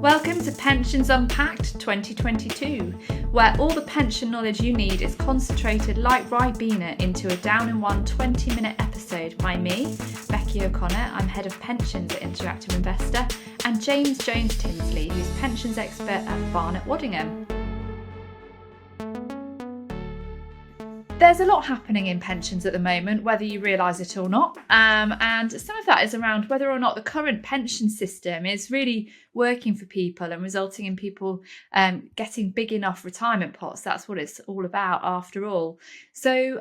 Welcome to Pensions Unpacked 2022, where all the pension knowledge you need is concentrated like Ribena into a down-in-one 20-minute episode by me, Becky O'Connor. I'm Head of Pensions at Interactive Investor, and James Jones-Tinsley, who's pensions expert at Barnett Waddingham. There's a lot happening in pensions at the moment, whether you realise it or not. And some of that is around whether or not the current pension system is really working for people and resulting in people getting big enough retirement pots. That's what it's all about after all. So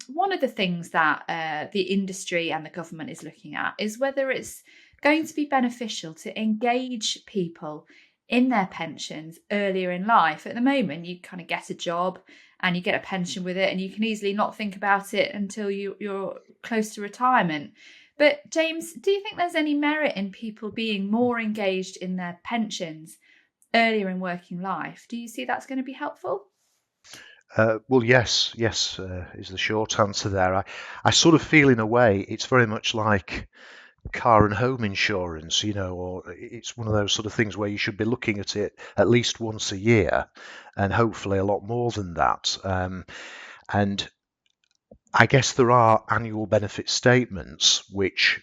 one of the things that the industry and the government is looking at is whether it's going to be beneficial to engage people in their pensions earlier in life. At the moment, you kind of get a job and you get a pension with it, and you can easily not think about it until you're close to retirement. But James, do you think there's any merit in people being more engaged in their pensions earlier in working life? Do you see that's going to be helpful? Well, yes, is the short answer there. I sort of feel in a way it's very much like car and home insurance, or it's one of those sort of things where you should be looking at it at least once a year and hopefully a lot more than that. And I guess there are annual benefit statements which,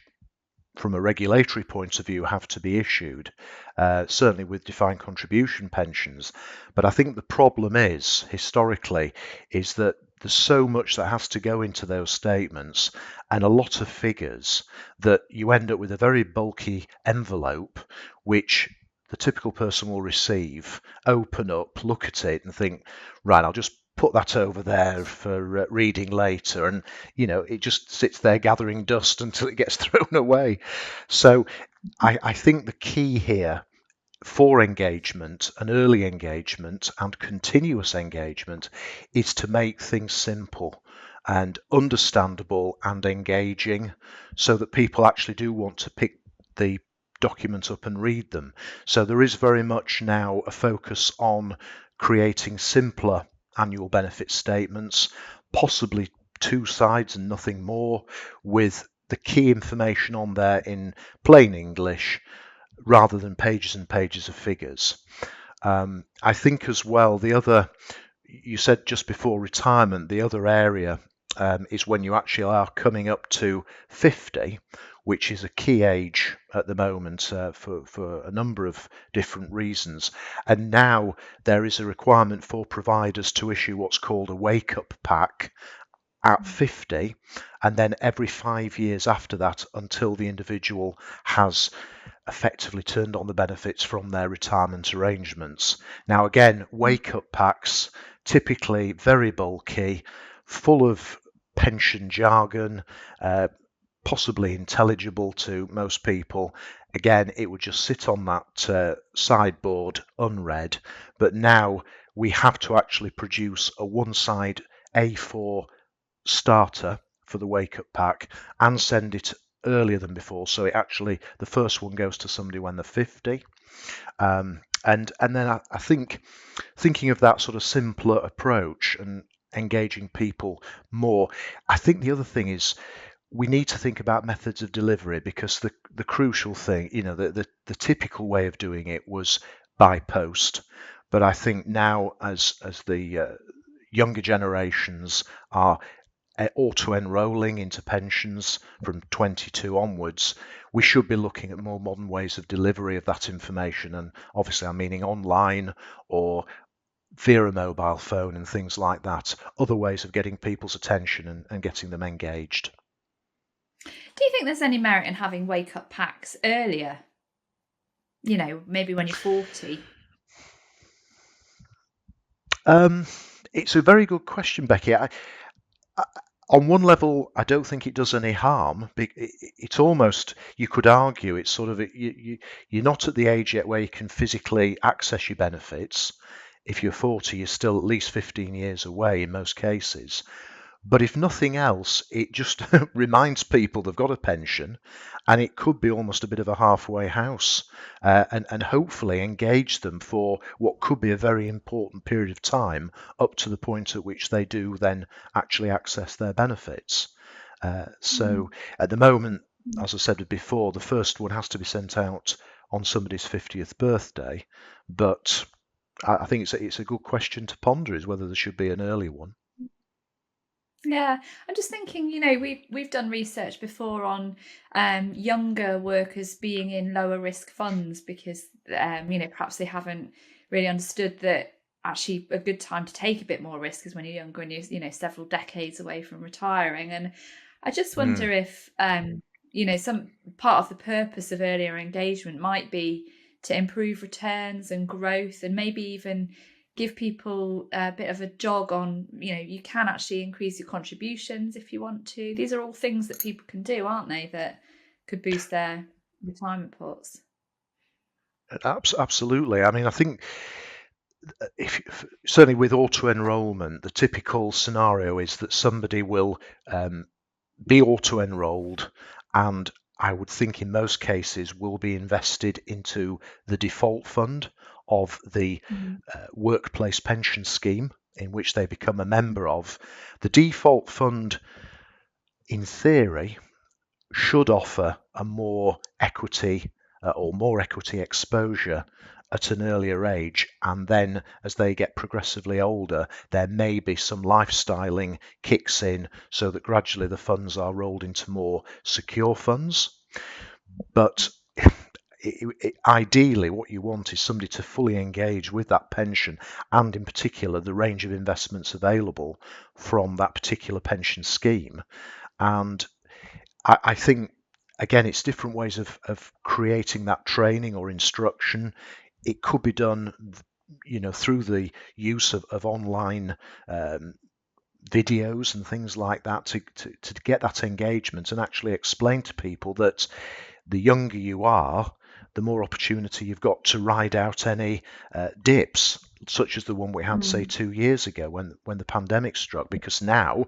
from a regulatory point of view, have to be issued, certainly with defined contribution pensions. But I think the problem is, historically, is that there's so much that has to go into those statements and a lot of figures that you end up with a very bulky envelope, which the typical person will receive, open up, look at it and think, right, I'll just put that over there for reading later, and it just sits there gathering dust until it gets thrown away. So I think the key here for engagement and early engagement and continuous engagement is to make things simple and understandable and engaging so that people actually do want to pick the document up and read them. So there is very much now a focus on creating simpler annual benefit statements, possibly 2 sides and nothing more, with the key information on there in plain English rather than pages and pages of figures. I think as well, you said just before retirement, the other area is when you actually are coming up to 50, which is a key age at the moment for a number of different reasons. And now there is a requirement for providers to issue what's called a wake-up pack at 50, and then every 5 years after that until the individual has effectively turned on the benefits from their retirement arrangements. Now again, wake-up packs, typically very bulky, full of pension jargon, possibly intelligible to most people. Again, it would just sit on that sideboard unread, but now we have to actually produce a one-side A4 starter for the wake-up pack and send it earlier than before, so the first one goes to somebody when they're 50. And then I think thinking of that sort of simpler approach and engaging people more, I think the other thing is we need to think about methods of delivery, because the crucial thing, the typical way of doing it was by post. But I think now as the younger generations are auto-enrolling into pensions from 22 onwards, we should be looking at more modern ways of delivery of that information. And obviously I'm meaning online or via a mobile phone and things like that, other ways of getting people's attention and getting them engaged. Do you think there's any merit in having wake-up packs earlier? Maybe when you're 40? It's a very good question, Becky. On one level, I don't think it does any harm. It's almost, you could argue, it's sort of, you're not at the age yet where you can physically access your benefits. If you're 40, you're still at least 15 years away in most cases. But if nothing else, it just reminds people they've got a pension, and it could be almost a bit of a halfway house, and hopefully engage them for what could be a very important period of time up to the point at which they do then actually access their benefits. So at the moment, as I said before, the first one has to be sent out on somebody's 50th birthday. But I think it's a good question to ponder, is whether there should be an early one. Yeah, I'm just thinking, we've done research before on younger workers being in lower risk funds because perhaps they haven't really understood that actually a good time to take a bit more risk is when you're younger and you're several decades away from retiring. And I just wonder if some part of the purpose of earlier engagement might be to improve returns and growth, and maybe even give people a bit of a jog on, you can actually increase your contributions if you want to. These are all things that people can do, aren't they, that could boost their retirement pots? Absolutely. I mean, I think certainly with auto enrolment, the typical scenario is that somebody will be auto enrolled, and I would think in most cases will be invested into the default fund of the workplace pension scheme in which they become a member of. The default fund, in theory, should offer a more equity or more equity exposure at an earlier age, and then as they get progressively older, there may be some lifestyling kicks in so that gradually the funds are rolled into more secure funds. But ideally, what you want is somebody to fully engage with that pension, and in particular the range of investments available from that particular pension scheme. And I think, again, it's different ways of creating that training or instruction. It could be done, through the use of online videos and things like that to get that engagement and actually explain to people that the younger you are, the more opportunity you've got to ride out any dips, such as the one we had, say, 2 years ago when the pandemic struck. Because now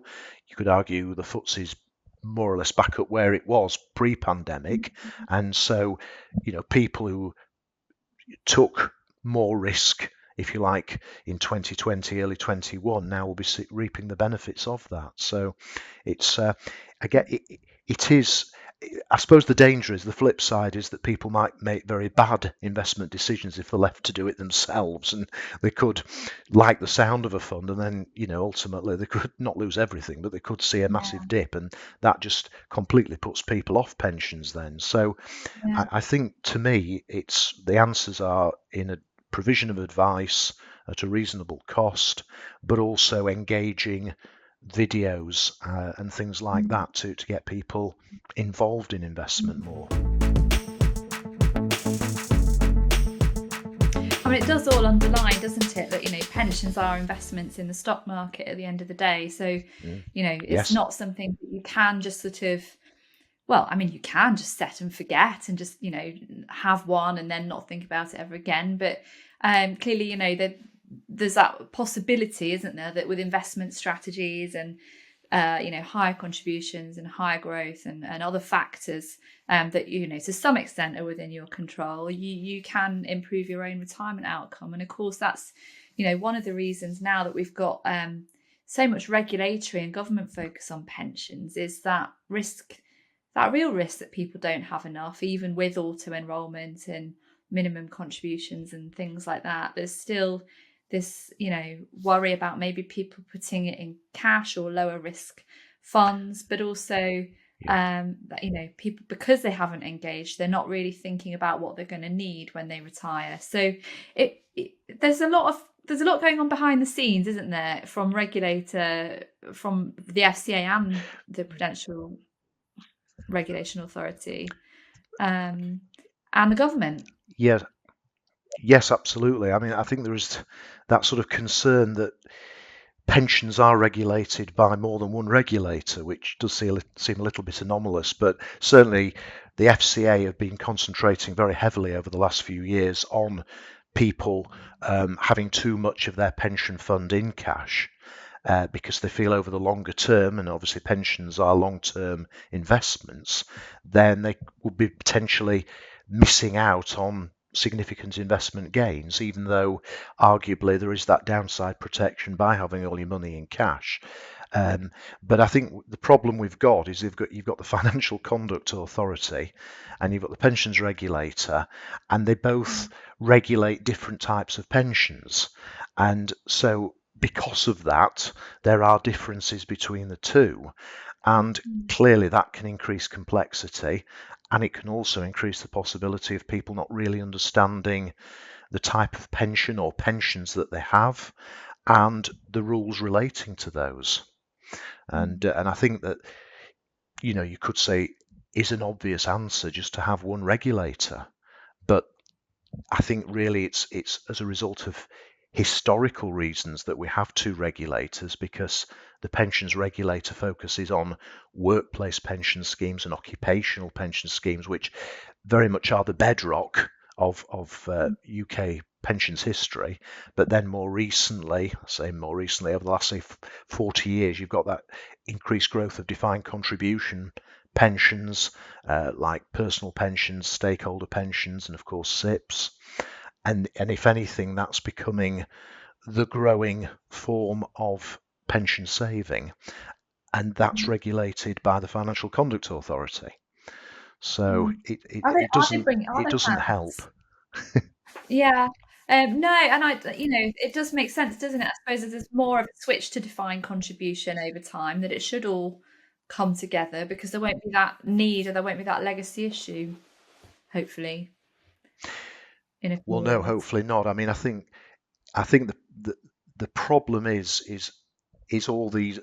you could argue the FTSE's more or less back up where it was pre-pandemic, and so people who took more risk, if you like, in 2020, early 21, now will be reaping the benefits of that. So it's again, it is. I suppose the danger is, the flip side is that people might make very bad investment decisions if they're left to do it themselves, and they could like the sound of a fund, and then ultimately they could not lose everything, but they could see a massive dip, and that just completely puts people off pensions then. So I think, to me, it's the answers are in a provision of advice at a reasonable cost, but also engaging videos and things like that to get people involved in investment more. I mean, it does all underline, doesn't it, that pensions are investments in the stock market at the end of the day. So it's not something that you can just sort of, well, I mean, you can just set and forget and just have one and then not think about it ever again. But clearly, there's that possibility, isn't there, that with investment strategies and higher contributions and higher growth and other factors that to some extent are within your control, you can improve your own retirement outcome. And of course, that's one of the reasons now that we've got so much regulatory and government focus on pensions is that real risk that people don't have enough, even with auto enrolment and minimum contributions and things like that. There's still this, worry about maybe people putting it in cash or lower risk funds, but also, people, because they haven't engaged, they're not really thinking about what they're going to need when they retire. So there's a lot going on behind the scenes, isn't there, from regulator, from the FCA and the Prudential Regulation Authority, and the government. Yes, absolutely. I mean, I think there is that sort of concern that pensions are regulated by more than one regulator, which does seem a little bit anomalous. But certainly the FCA have been concentrating very heavily over the last few years on people having too much of their pension fund in cash. Because they feel over the longer term, and obviously pensions are long-term investments, then they would be potentially missing out on significant investment gains, even though arguably there is that downside protection by having all your money in cash. But I think the problem we've got is you've got the Financial Conduct Authority and you've got the pensions regulator, and they both regulate different types of pensions. And so because of that, there are differences between the two. And clearly that can increase complexity, and it can also increase the possibility of people not really understanding the type of pension or pensions that they have and the rules relating to those. And I think that, you could say is an obvious answer just to have one regulator, but I think really it's as a result of historical reasons that we have two regulators, because the pensions regulator focuses on workplace pension schemes and occupational pension schemes, which very much are the bedrock of UK pensions history. But then more recently, over the last 40 years, you've got that increased growth of defined contribution pensions, like personal pensions, stakeholder pensions, and of course SIPs. And if anything, that's becoming the growing form of pension saving, and that's regulated by the Financial Conduct Authority. So it doesn't help. Yeah. No, and it does make sense, doesn't it? I suppose there's more of a switch to defined contribution over time, that it should all come together because there won't be that need or there won't be that legacy issue, hopefully, in a few Well, no, years. hopefully not. I mean, I think the problem is all these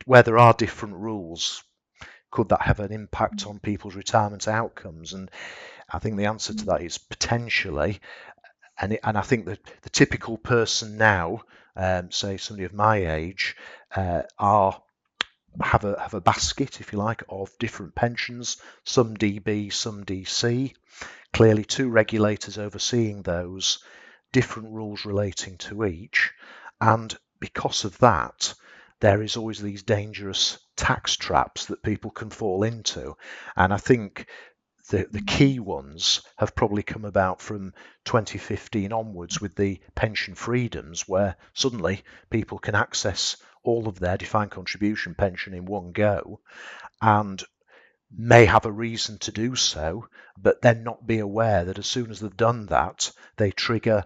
where there are different rules. Could that have an impact on people's retirement outcomes? And I think the answer to that is potentially. And I think that the typical person now, say somebody of my age, have a basket, if you like, of different pensions, some DB, some DC. Clearly, two regulators overseeing those, different rules relating to each, and because of that, there is always these dangerous tax traps that people can fall into. And I think the key ones have probably come about from 2015 onwards with the pension freedoms, where suddenly people can access all of their defined contribution pension in one go and may have a reason to do so, but then not be aware that as soon as they've done that, they trigger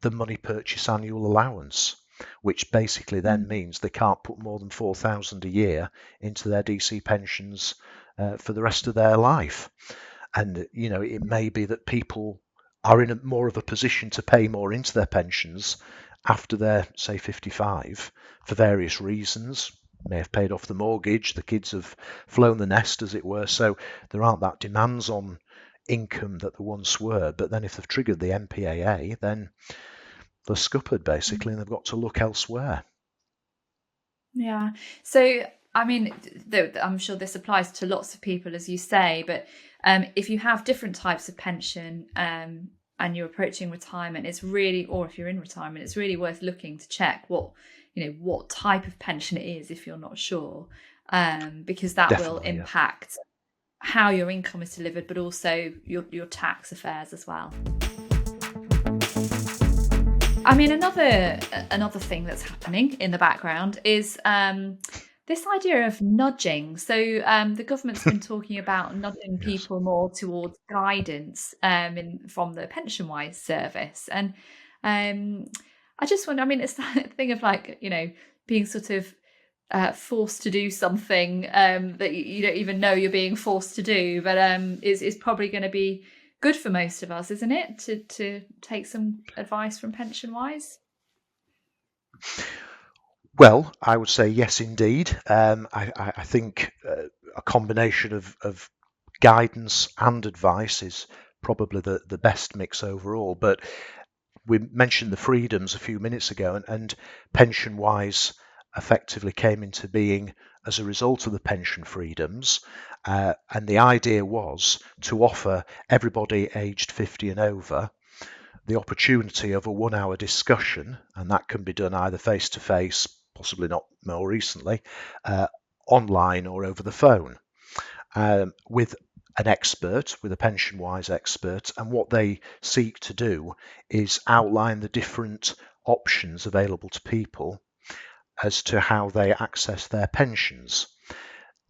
the money purchase annual allowance, which basically then means they can't put more than 4,000 a year into their DC pensions for the rest of their life. And it may be that people are in more of a position to pay more into their pensions after they're, say, 55 for various reasons. May have paid off the mortgage, the kids have flown the nest, as it were, so there aren't that demands on income that there once were. But then if they've triggered the MPAA, then they're scuppered basically, and they've got to look elsewhere. Yeah. So, I mean, I'm sure this applies to lots of people, as you say, but if you have different types of pension and you're approaching retirement, or if you're in retirement, it's really worth looking to check what type of pension it is if you're not sure, because that will impact how your income is delivered, but also your tax affairs as well. I mean, another thing that's happening in the background is this idea of nudging. So the government's been talking about nudging people more towards guidance from the PensionWise service. And I just wonder, I mean, it's that thing of being sort of forced to do something that you don't even know you're being forced to do, but is probably going to be good for most of us, isn't it, to take some advice from PensionWise? Well, I would say yes, indeed. I think a combination of guidance and advice is probably the best mix overall. But we mentioned the freedoms a few minutes ago, and PensionWise effectively came into being as a result of the pension freedoms. And the idea was to offer everybody aged 50 and over the opportunity of a 1 hour discussion, and that can be done either face to face, possibly not more recently, online or over the phone, with an expert, with a PensionWise expert. And what they seek to do is outline the different options available to people as to how they access their pensions,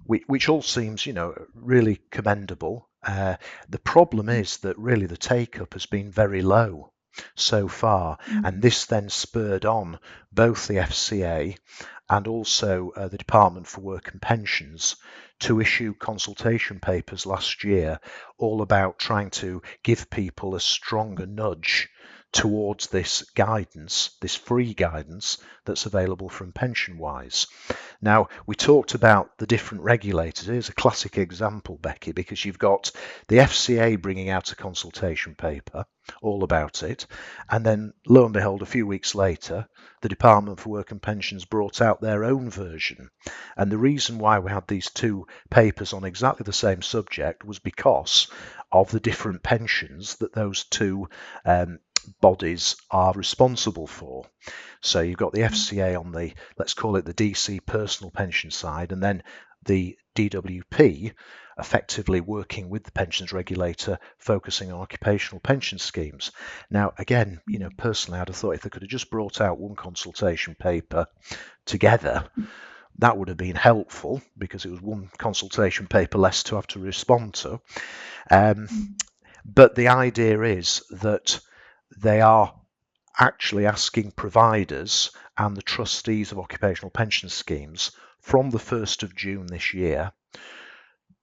which all seems, really commendable. The problem is that really the take-up has been very low so far, and this then spurred on both the FCA and also the Department for Work and Pensions to issue consultation papers last year all about trying to give people a stronger nudge towards this guidance, this free guidance that's available from PensionWise. Now, we talked about the different regulators. Here's a classic example, Becky, because you've got the FCA bringing out a consultation paper all about it, and then lo and behold, a few weeks later, the Department for Work and Pensions brought out their own version. And the reason why we had these two papers on exactly the same subject was because of the different pensions that those two bodies are responsible for. So you've got the FCA on the, let's call it the DC personal pension side, and then the DWP effectively working with the pensions regulator, focusing on occupational pension schemes. Now, again, personally, I'd have thought if they could have just brought out one consultation paper together, that would have been helpful, because it was one consultation paper less to have to respond to. But the idea is that they are actually asking providers and the trustees of occupational pension schemes from the 1st of June this year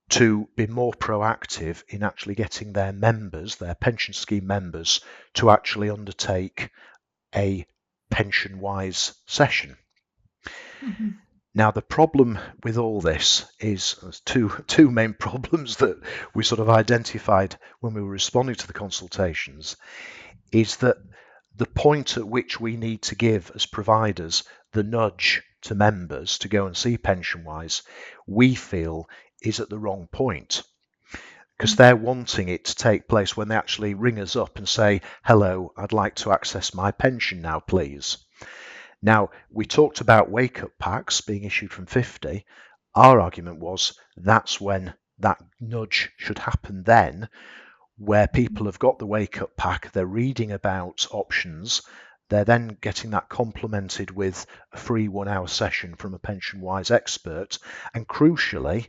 to be more proactive in actually getting their members, their pension scheme members, to actually undertake a PensionWise session. Now, the problem with all this is there's two main problems that we sort of identified when we were responding to the consultations, is that the point at which we need to give as providers the nudge to members to go and see PensionWise, we feel is at the wrong point, because they're wanting it to take place when they actually ring us up and say, hello, I'd like to access my pension now, please. Now, we talked about wake-up packs being issued from 50. Our argument was that's when that nudge should happen then, where people have got the wake-up pack, they're reading about options, they're then getting that complemented with a free 1 hour session from a PensionWise expert, and crucially,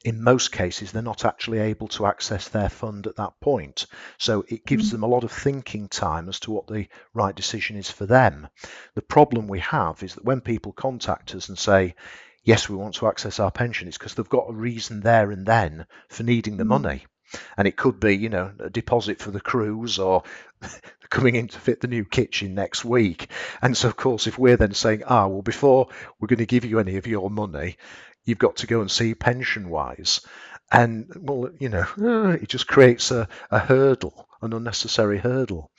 in most cases, they're not actually able to access their fund at that point. So it gives them a lot of thinking time as to what the right decision is for them. The problem we have is that when people contact us and say, yes, we want to access our pension, it's because they've got a reason there and then for needing the money. And it could be, a deposit for the cruise, or coming in to fit the new kitchen next week. And so, of course, if we're then saying, well, before we're going to give you any of your money, you've got to go and see PensionWise. And, well, it just creates a hurdle, an unnecessary hurdle.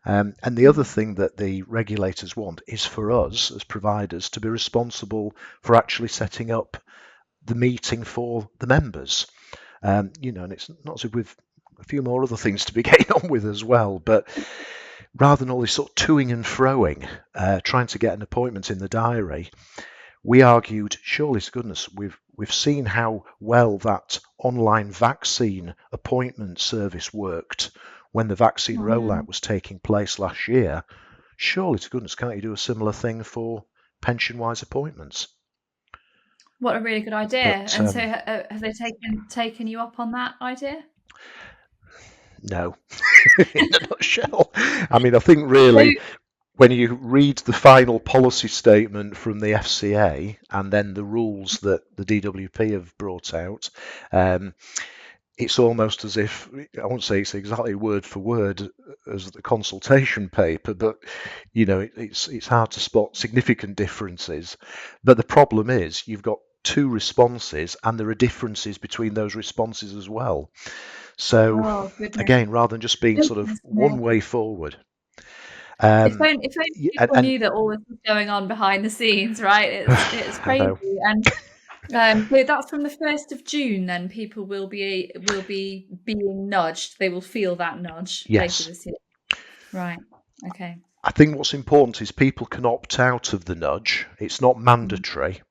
And the other thing that the regulators want is for us as providers to be responsible for actually setting up the meeting for the members. And it's not as if we've a few more other things to be getting on with as well, but rather than all this sort of toing and froing, trying to get an appointment in the diary, we argued, surely to goodness, we've seen how well that online vaccine appointment service worked when the vaccine rollout was taking place last year. Surely to goodness, can't you do a similar thing for PensionWise appointments? What a really good idea. But, and so have they taken you up on that idea? No, in a nutshell. I mean, I think really when you read the final policy statement from the FCA and then the rules that the DWP have brought out, it's almost as if, I won't say it's exactly word for word as the consultation paper, but it's hard to spot significant differences. But the problem is you've got two responses and there are differences between those responses as well. So again, rather than just being sort of one way forward. If only people knew that all this was going on behind the scenes, right? It's crazy. And so that's from the 1st of June. Then people will be being nudged. They will feel that nudge later this year. Right. Okay. I think what's important is people can opt out of the nudge. It's not mandatory.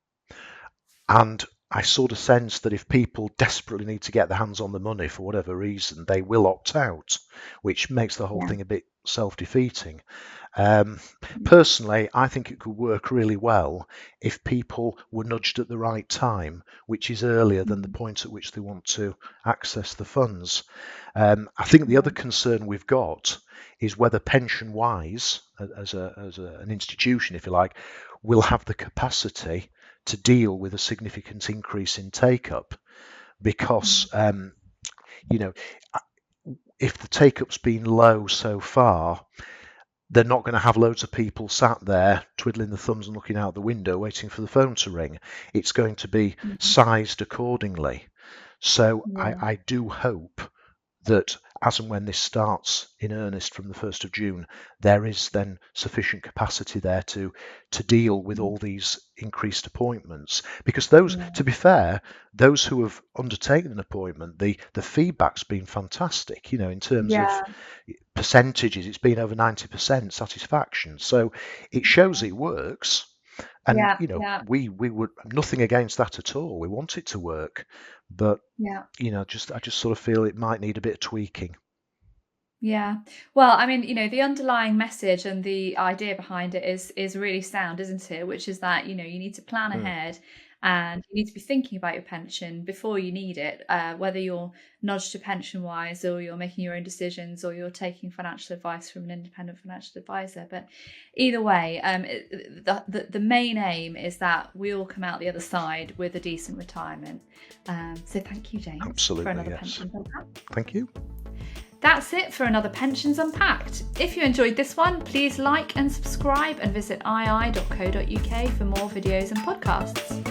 And I sort of sense that if people desperately need to get their hands on the money for whatever reason, they will opt out, which makes the whole thing a bit self-defeating. Personally, I think it could work really well if people were nudged at the right time, which is earlier than the point at which they want to access the funds. I think the other concern we've got is whether Pension-wise, as an institution, if you like, will have the capacity to deal with a significant increase in take-up, because if the take-up's been low so far, they're not going to have loads of people sat there twiddling their thumbs and looking out the window waiting for the phone to ring. It's going to be sized accordingly. So I do hope that as and when this starts in earnest from the 1st of June, there is then sufficient capacity there to deal with all these increased appointments. Because those, to be fair, those who have undertaken an appointment, the feedback's been fantastic, in terms of percentages. It's been over 90% satisfaction. So it shows it works. And, we would nothing against that at all. We want it to work. But, I just sort of feel it might need a bit of tweaking. Yeah. Well, I mean, the underlying message and the idea behind it is really sound, isn't it? Which is that, you need to plan ahead and you need to be thinking about your pension before you need it, whether you're nudged to pension-wise or you're making your own decisions or you're taking financial advice from an independent financial advisor. But either way, the main aim is that we all come out the other side with a decent retirement. So thank you, James. Absolutely, for another yes. Pensions Unpacked. Thank you. That's it for another Pensions Unpacked. If you enjoyed this one, please like and subscribe and visit ii.co.uk for more videos and podcasts.